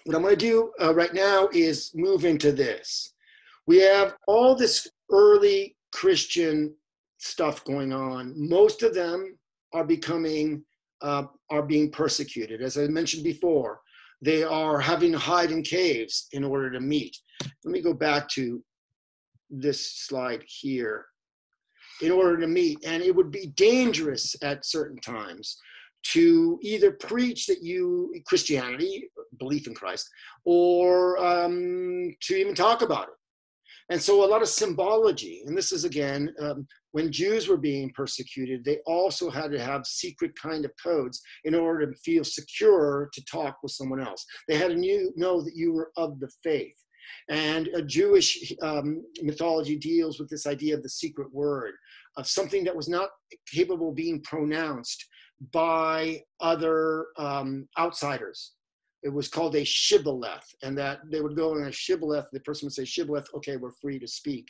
what I'm going to do right now is move into this. We have all this early Christian stuff going on. Most of them are being persecuted. As I mentioned before, they are having to hide in caves in order to meet. Let me go back to this slide here. In order to meet, and it would be dangerous at certain times to either preach that Christianity, belief in Christ, or to even talk about it. And so a lot of symbology, and this is again, when Jews were being persecuted, they also had to have secret kind of codes in order to feel secure to talk with someone else. They had to know that you were of the faith. And a Jewish mythology deals with this idea of the secret word, of something that was not capable of being pronounced by other outsiders. It was called a shibboleth, and that they would go in a shibboleth, the person would say shibboleth, okay, we're free to speak.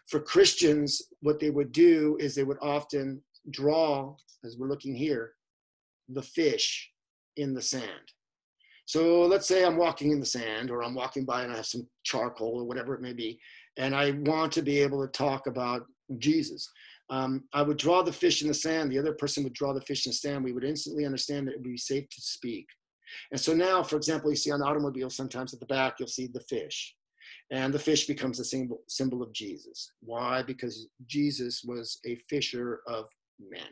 For Christians, what they would do is they would often draw, as we're looking here, the fish in the sand. So let's say I'm walking in the sand, or I'm walking by and I have some charcoal or whatever it may be, and I want to be able to talk about Jesus. I would draw the fish in the sand. The other person would draw the fish in the sand. We would instantly understand that it would be safe to speak. And so now, for example, you see on automobiles, sometimes at the back, you'll see the fish. And the fish becomes a symbol of Jesus. Why? Because Jesus was a fisher of men.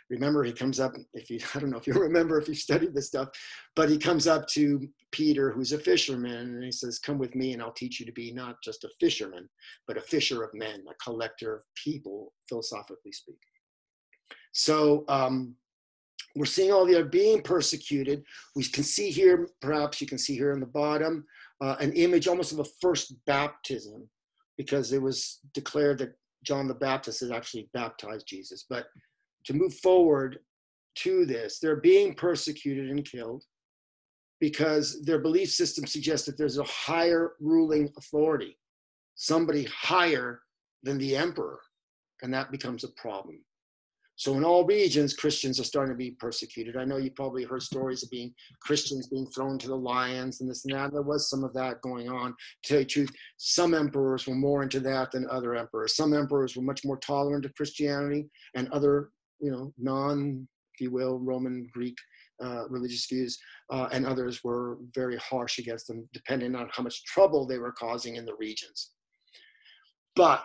Remember, he comes up, I don't know if you remember if you studied this stuff, but he comes up to Peter, who's a fisherman, and he says, come with me and I'll teach you to be not just a fisherman, but a fisher of men, a collector of people, philosophically speaking. So we're seeing all the other being persecuted. We can see here, perhaps you can see here on the bottom, an image almost of a first baptism, because it was declared that John the Baptist had actually baptized Jesus. But to move forward to this, they're being persecuted and killed because their belief system suggests that there's a higher ruling authority, somebody higher than the emperor, and that becomes a problem. So in all regions, Christians are starting to be persecuted. I know you probably heard stories of Christians being thrown to the lions and this and that. There was some of that going on. To tell you the truth, some emperors were more into that than other emperors. Some emperors were much more tolerant of Christianity, and other, non, if you will, Roman, Greek religious views, and others were very harsh against them, depending on how much trouble they were causing in the regions. But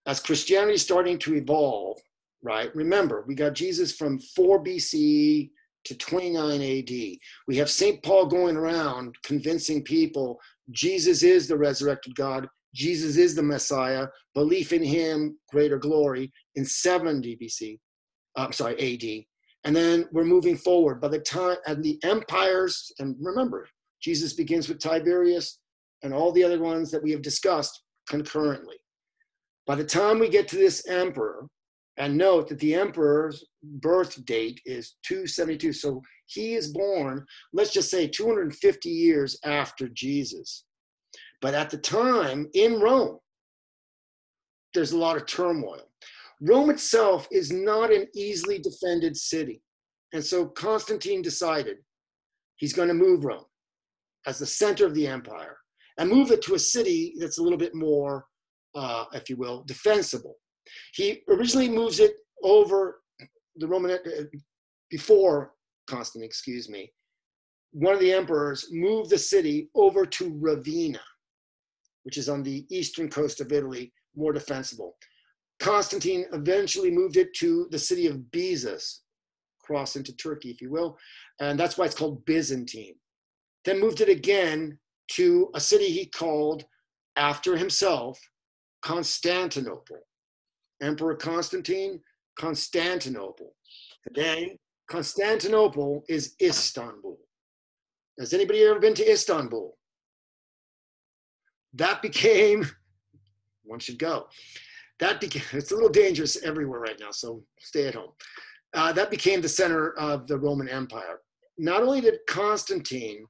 as Christianity is starting to evolve, right? Remember, we got Jesus from 4 BC to 29 AD. We have St. Paul going around convincing people Jesus is the resurrected God. Jesus is the Messiah. Belief in him, greater glory, in 70 BC. AD. And then we're moving forward. By the time, and the empires, and remember, Jesus begins with Tiberius and all the other ones that we have discussed concurrently. By the time we get to this emperor, and note that the emperor's birth date is 272. So he is born, let's just say 250 years after Jesus. But at the time in Rome, there's a lot of turmoil. Rome itself is not an easily defended city. And so Constantine decided he's going to move Rome as the center of the empire and move it to a city that's a little bit more, if you will, defensible. He originally moves it over the Roman, before Constantine, one of the emperors moved the city over to Ravenna, which is on the eastern coast of Italy, more defensible. Constantine eventually moved it to the city of Bezos, cross into Turkey, if you will, and that's why it's called Byzantine. Then moved it again to a city he called, after himself, Constantinople. Emperor Constantine, Constantinople. Today, Constantinople is Istanbul. Has anybody ever been to Istanbul? That became, one should go. It's a little dangerous everywhere right now, so stay at home. That became the center of the Roman Empire. Not only did Constantine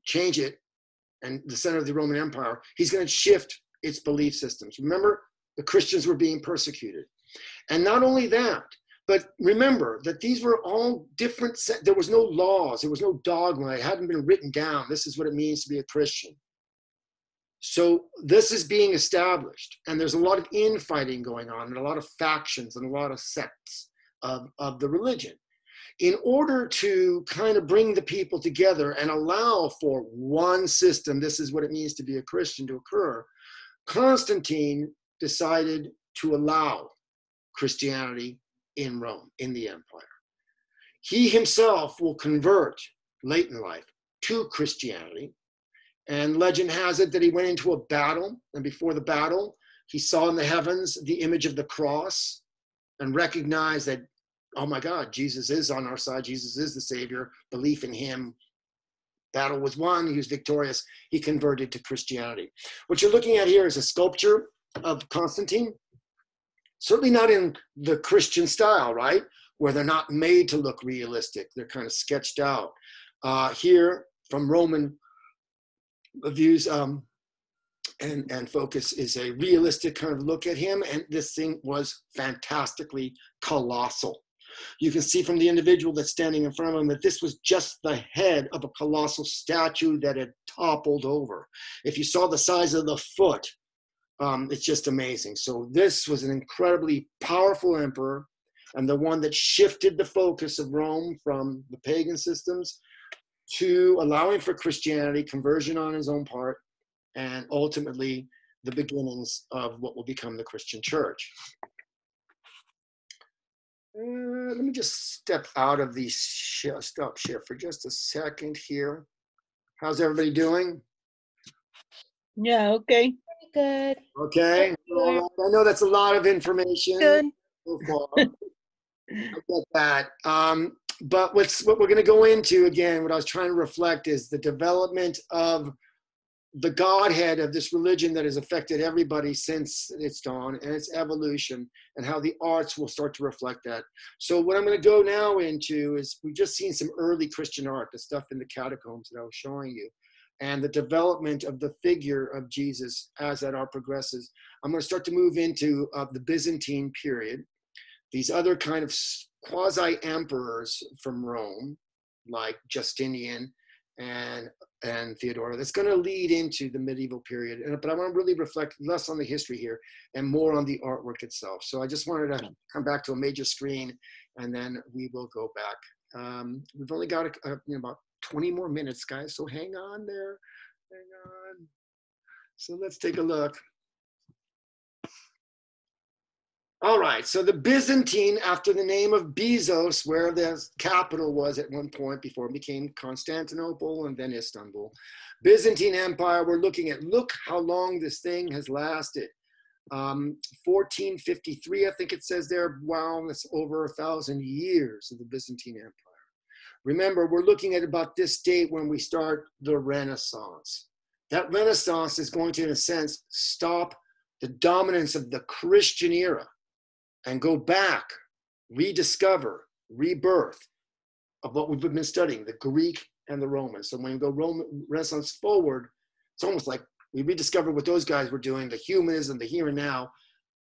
change it and the center of the Roman Empire, he's going to shift its belief systems. Remember, the Christians were being persecuted. And not only that, but remember that these were all different, there was no laws, there was no dogma, it hadn't been written down. This is what it means to be a Christian. So this is being established, and there's a lot of infighting going on, and a lot of factions and a lot of sects of the religion. In order to kind of bring the people together and allow for one system, this is what it means to be a Christian, to occur, Constantine decided to allow Christianity in Rome, in the empire. He himself will convert late in life to Christianity. And legend has it that he went into a battle, and before the battle, he saw in the heavens the image of the cross and recognized that, oh my God, Jesus is on our side. Jesus is the Savior. Belief in him. Battle was won. He was victorious. He converted to Christianity. What you're looking at here is a sculpture of Constantine. Certainly not in the Christian style, right? where they're not made to look realistic. They're kind of sketched out. Here, from Roman views and focus, is a realistic kind of look at him. And this thing was fantastically colossal. You can see from the individual that's standing in front of him that this was just the head of a colossal statue that had toppled over. If you saw the size of the foot, it's just amazing. So this was an incredibly powerful emperor, and the one that shifted the focus of Rome from the pagan systems to allowing for Christianity, conversion on his own part, and ultimately the beginnings of what will become the Christian church. Let me just step out of the stop share for just a second here. How's everybody doing? Yeah, okay. Good. Okay. Well, I know that's a lot of information. Good. So far. I get that. But what we're going to go into, again, what I was trying to reflect is the development of the Godhead of this religion that has affected everybody since its dawn, and its evolution, and how the arts will start to reflect that. So what I'm going to go now into is, we've just seen some early Christian art, the stuff in the catacombs that I was showing you, and the development of the figure of Jesus as that art progresses. I'm going to start to move into the Byzantine period. These other kind of quasi-emperors from Rome, like Justinian and Theodora, that's going to lead into the medieval period. But I want to really reflect less on the history here and more on the artwork itself. So I just wanted to come back to a major screen, and then we will go back. We've only got about 20 more minutes, guys, so hang on there. Hang on. So let's take a look. All right, so the Byzantine, after the name of Bezos, where the capital was at one point before it became Constantinople and then Istanbul. Byzantine Empire, we're looking at, look how long this thing has lasted. 1453, I think it says there. Wow, that's over 1,000 years of the Byzantine Empire. Remember, we're looking at about this date when we start the Renaissance. That Renaissance is going to, in a sense, stop the dominance of the Christian era and go back, rediscover, rebirth of what we've been studying, the Greek and the Romans. So when you go Renaissance forward, it's almost like we rediscover what those guys were doing, the humanism, the here and now,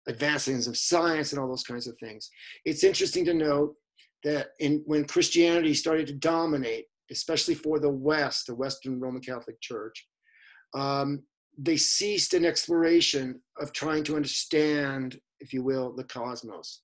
advancements of science and all those kinds of things. It's interesting to note that when Christianity started to dominate, especially for the West, the Western Roman Catholic Church, they ceased an exploration of trying to understand, if you will, the cosmos.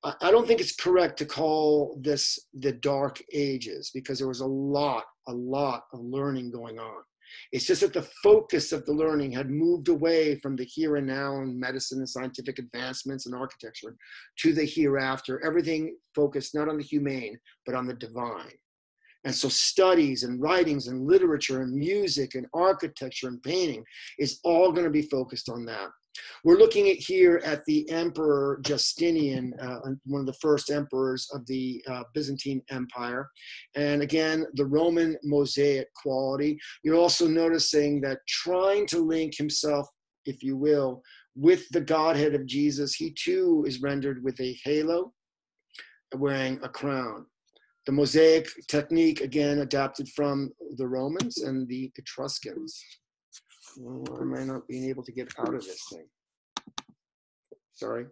I don't think it's correct to call this the Dark Ages, because there was a lot of learning going on. It's just that the focus of the learning had moved away from the here and now and medicine and scientific advancements and architecture to the hereafter. Everything focused not on the humane, but on the divine. And so studies and writings and literature and music and architecture and painting is all going to be focused on that. We're looking at here at the Emperor Justinian, one of the first emperors of the Byzantine Empire. And again, the Roman mosaic quality. You're also noticing that trying to link himself, if you will, with the Godhead of Jesus, he too is rendered with a halo, wearing a crown. The mosaic technique, again, adapted from the Romans and the Etruscans. Well, I might not be able to get out of this thing. Sorry.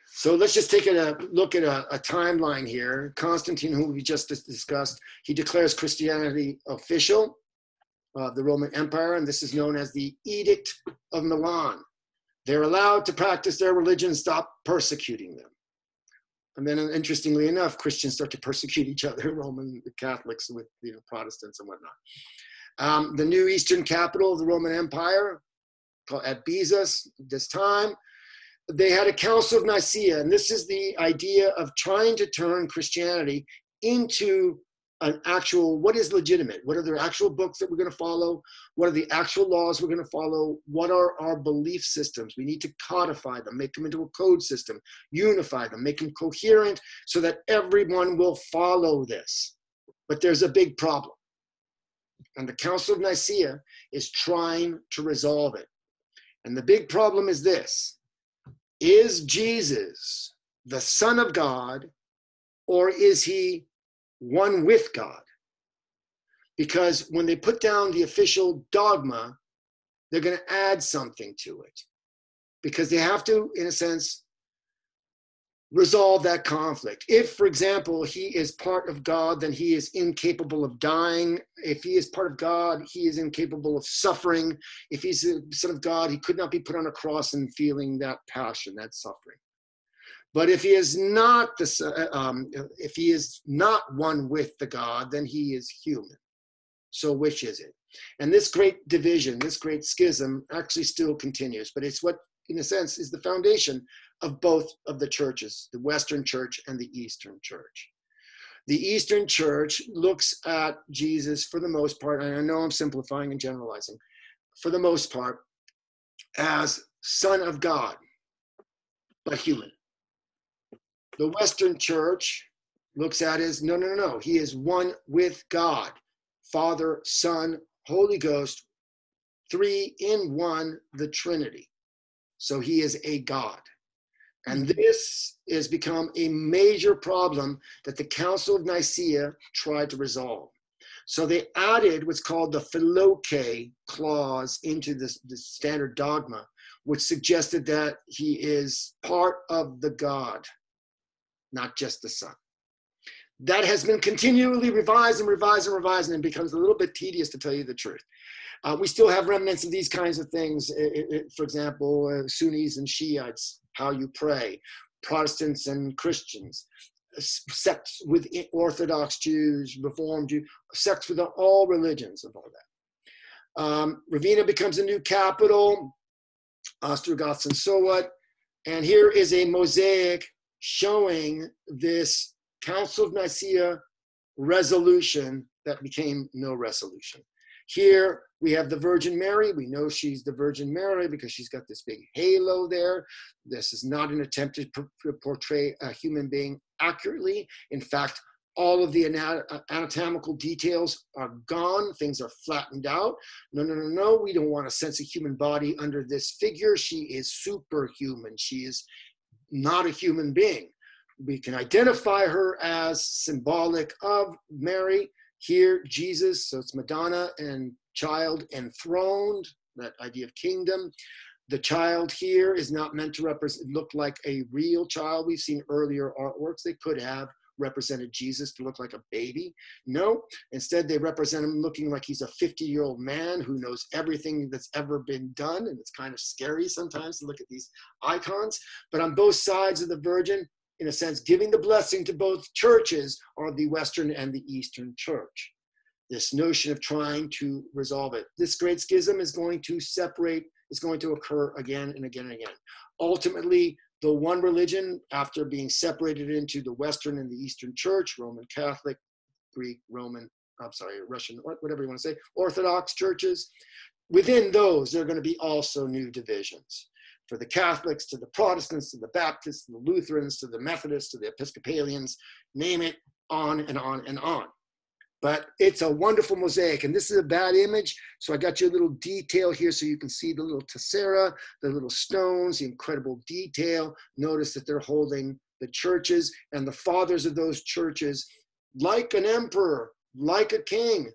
So let's just take a look at a timeline here. Constantine, who we just discussed, he declares Christianity official, the Roman Empire, and this is known as the Edict of Milan. They're allowed to practice their religion, stop persecuting them. And then, interestingly enough, Christians start to persecute each other, Roman Catholics with Protestants and whatnot. The new eastern capital of the Roman Empire, called at Bezos, this time, they had a Council of Nicaea, and this is the idea of trying to turn Christianity into an actual, what is legitimate? What are the actual books that we're going to follow? What are the actual laws we're going to follow? What are our belief systems? We need to codify them, make them into a code system, unify them, make them coherent so that everyone will follow this. But there's a big problem. And the Council of Nicaea is trying to resolve it. And the big problem is this: is Jesus the Son of God, or is he one with God? Because when they put down the official dogma, they're going to add something to it. Because they have to, in a sense, resolve that conflict. If, for example, he is part of God, then he is incapable of dying. If he is part of God, he is incapable of suffering. If he's the Son of God, he could not be put on a cross and feeling that passion, that suffering. But if he is not if he is not one with the God, then he is human. So which is it? And this great division, this great schism actually still continues, but it's what, in a sense, is the foundation of both of the churches, the Western Church and the Eastern Church. The Eastern Church looks at Jesus, for the most part, and I know I'm simplifying and generalizing, for the most part, as Son of God, but human. The Western Church looks at it as, no, he is one with God, Father, Son, Holy Ghost, three in one, the Trinity. So he is a God. And this has become a major problem that the Council of Nicaea tried to resolve. So they added what's called the Philoke clause into this standard dogma, which suggested that he is part of the God, not just the Son. That has been continually revised and revised and revised, and it becomes a little bit tedious, to tell you the truth. We still have remnants of these kinds of things. For example, Sunnis and Shiites, how you pray, Protestants and Christians, sects with Orthodox Jews, Reformed Jews, sects with all religions of all that. Ravenna becomes a new capital, Ostrogoths and so what. And here is a mosaic showing this Council of Nicaea resolution that became no resolution. Here we have the Virgin Mary. We know she's the Virgin Mary because she's got this big halo there. This is not an attempt to portray a human being accurately. In fact, all of the anatomical details are gone. Things are flattened out. No, we don't want to sense a human body under this figure. She is superhuman. She is not a human being. We can identify her as symbolic of Mary. Here, Jesus, so it's Madonna and child enthroned, that idea of kingdom. The child here is not meant to look like a real child. We've seen earlier artworks. They could have represented Jesus to look like a baby. No, instead they represent him looking like he's a 50-year-old man who knows everything that's ever been done. And it's kind of scary sometimes to look at these icons. But on both sides of the Virgin, in a sense, giving the blessing to both churches, are the Western and the Eastern Church. This notion of trying to resolve it. This great schism is going to separate, is going to occur again and again and again. Ultimately, the one religion, after being separated into the Western and the Eastern Church, Roman Catholic, Greek, Roman, Russian, whatever you want to say, Orthodox churches, within those, there are going to be also new divisions. For the Catholics, to the Protestants, to the Baptists, to the Lutherans, to the Methodists, to the Episcopalians, name it, on and on and on. But it's a wonderful mosaic, and this is a bad image, so I got you a little detail here so you can see the little tessera, the little stones, the incredible detail. Notice that they're holding the churches and the fathers of those churches like an emperor, like a king.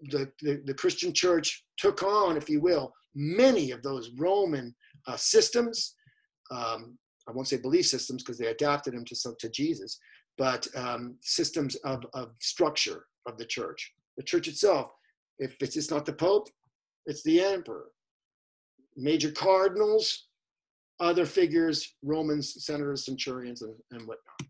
The Christian church took on, if you will, many of those Roman systems. I won't say belief systems because they adapted them to Jesus, but systems of structure of the church. The church itself, if it's not the Pope, it's the emperor. Major cardinals, other figures, Romans, senators, centurions, and whatnot.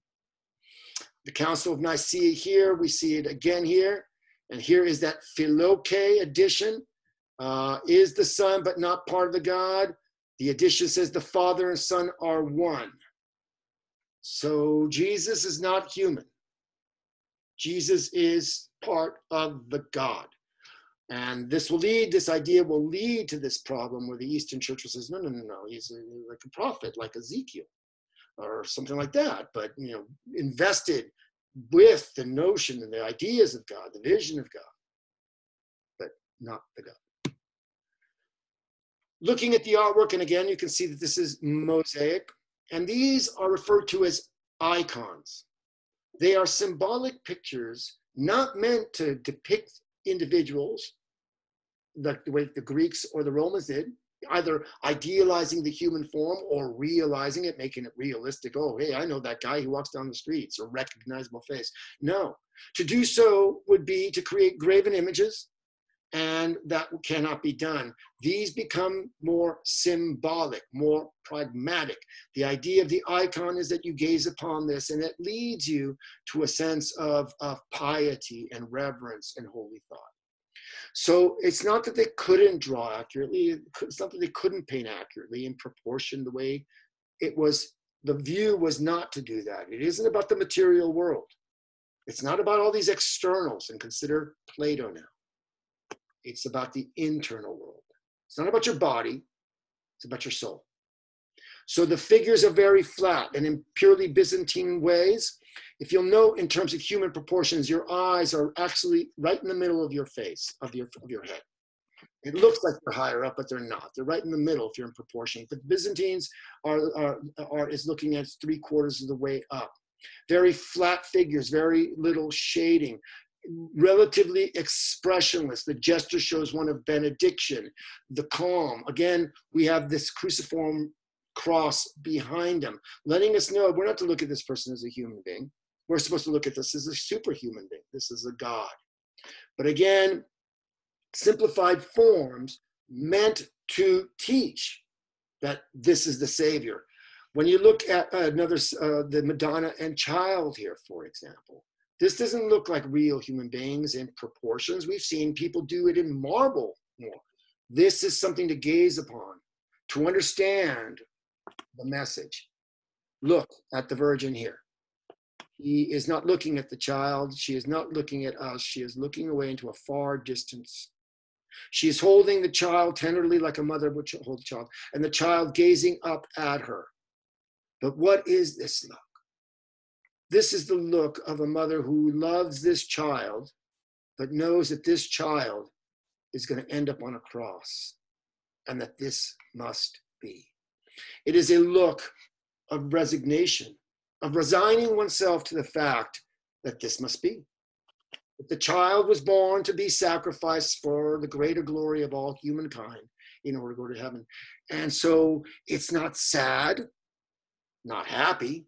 The Council of Nicaea here, we see it again here. And here is that Philoke edition. Is the Son but not part of the God? The edition says the Father and Son are one. So Jesus is not human. Jesus is part of the God. And this idea will lead to this problem where the Eastern Church says, no, he's like a prophet, like Ezekiel or something like that. But, invested with the notion and the ideas of God, the vision of God, but not the God. Looking at the artwork, and again, you can see that this is mosaic. And these are referred to as icons. They are symbolic pictures not meant to depict individuals like the way the Greeks or the Romans did, either idealizing the human form or realizing it, making it realistic. Oh, hey, I know that guy who walks down the streets, a recognizable face. No, to do so would be to create graven images, and that cannot be done. These become more symbolic, more pragmatic. The idea of the icon is that you gaze upon this and it leads you to a sense of piety and reverence and holy thought. So it's not that they couldn't draw accurately, it's not that they couldn't paint accurately in proportion the way it was, the view was not to do that. It isn't about the material world. It's not about all these externals, and consider Plato now. It's about the internal world. It's not about your body, it's about your soul. So the figures are very flat, and in purely Byzantine ways, if you'll note in terms of human proportions, your eyes are actually right in the middle of your face, of your head. It looks like they're higher up, but they're not. They're right in the middle if you're in proportion. But the Byzantines is looking at 3/4 of the way up. Very flat figures, very little shading, relatively expressionless. The gesture shows one of benediction, the calm. Again, we have this cruciform cross behind him, letting us know we're not to look at this person as a human being. We're supposed to look at this as a superhuman being. This is a God. But again, simplified forms meant to teach that this is the Savior. When you look at the Madonna and Child here, for example, this doesn't look like real human beings in proportions. We've seen people do it in marble more. This is something to gaze upon, to understand the message. Look at the Virgin here. He is not looking at the child. She is not looking at us. She is looking away into a far distance. She is holding the child tenderly like a mother would hold a child, and the child gazing up at her. But what is this look? This is the look of a mother who loves this child, but knows that this child is going to end up on a cross, and that this must be. It is a look of resignation, of resigning oneself to the fact that this must be. That the child was born to be sacrificed for the greater glory of all humankind in order to go to heaven. And so it's not sad, not happy,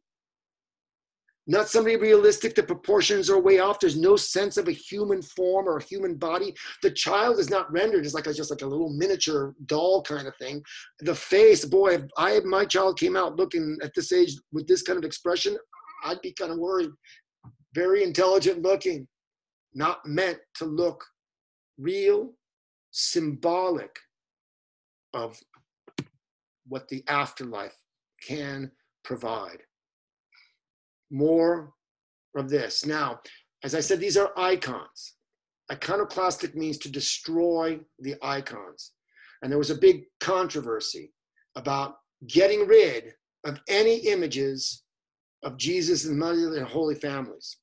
not somebody realistic. The proportions are way off. There's no sense of a human form or a human body. The child is not rendered as just like a little miniature doll kind of thing. The face, boy, if my child came out looking at this age with this kind of expression, I'd be kind of worried. Very intelligent looking, not meant to look real, symbolic of what the afterlife can provide. More of this. Now, as I said, these are icons. Iconoclastic means to destroy the icons. And there was a big controversy about getting rid of any images of Jesus and Mother and Holy Families,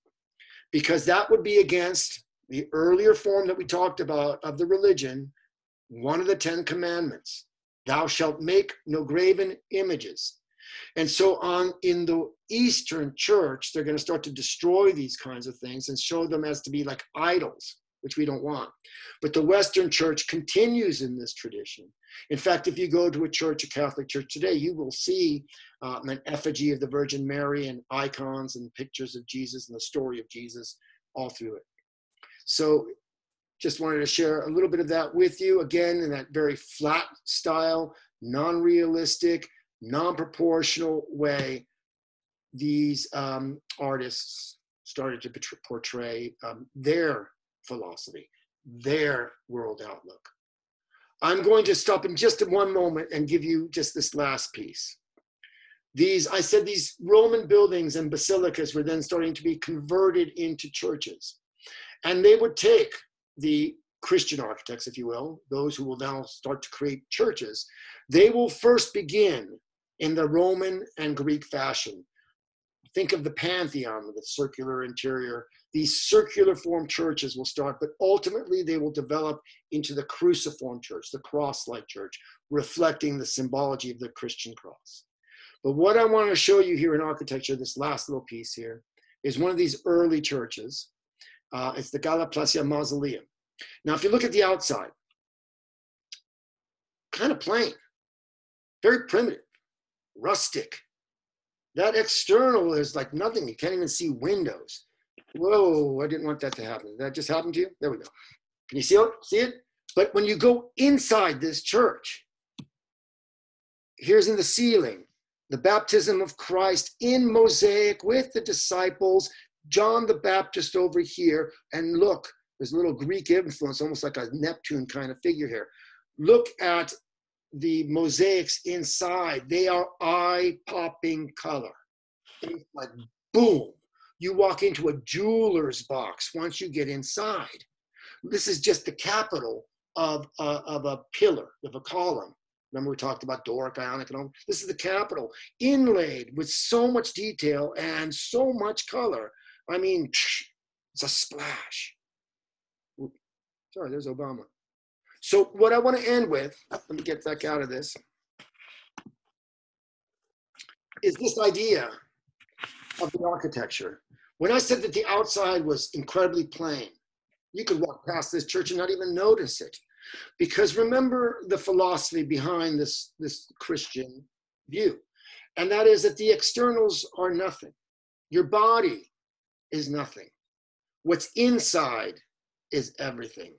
because that would be against the earlier form that we talked about of the religion, one of the 10 commandments. Thou shalt make no graven images. And so on in the Eastern church, they're going to start to destroy these kinds of things and show them as to be like idols, which we don't want. But the Western church continues in this tradition. In fact, if you go to a church, a Catholic church today, you will see an effigy of the Virgin Mary and icons and pictures of Jesus and the story of Jesus all through it. So just wanted to share a little bit of that with you. Again, in that very flat style, non-realistic, non-proportional way, these artists started to portray their philosophy, their world outlook. I'm going to stop in just one moment and give you just this last piece. I said these Roman buildings and basilicas were then starting to be converted into churches. And they would take the Christian architects, if you will, those who will now start to create churches. They will first begin in the Roman and Greek fashion. Think of the Pantheon with a circular interior. These circular form churches will start, but ultimately they will develop into the cruciform church, the cross-like church, reflecting the symbology of the Christian cross. But what I want to show you here in architecture, this last little piece here, is one of these early churches. It's the Gala Placia Mausoleum. Now, if you look at the outside, kind of plain, very primitive, rustic. That external is like nothing. You can't even see windows. Whoa, I didn't want that to happen. Did that just happen to you? There we go. Can you see it? See it? But when you go inside this church, here's in the ceiling, the baptism of Christ in mosaic with the disciples, John the Baptist over here. And look, there's a little Greek influence, almost like a Neptune kind of figure here. Look at the mosaics inside. They are eye-popping color. It's like boom. You walk into a jeweler's box once you get inside. This is just the capital of a pillar, of a column. Remember we talked about Doric, Ionic, and all. This is the capital, inlaid with so much detail and so much color. I mean, it's a splash. Sorry, there's Obama. So what I want to end with, let me get back out of this, is this idea of the architecture. When I said that the outside was incredibly plain, you could walk past this church and not even notice it. Because remember the philosophy behind this Christian view. And that is that the externals are nothing. Your body is nothing. What's inside is everything.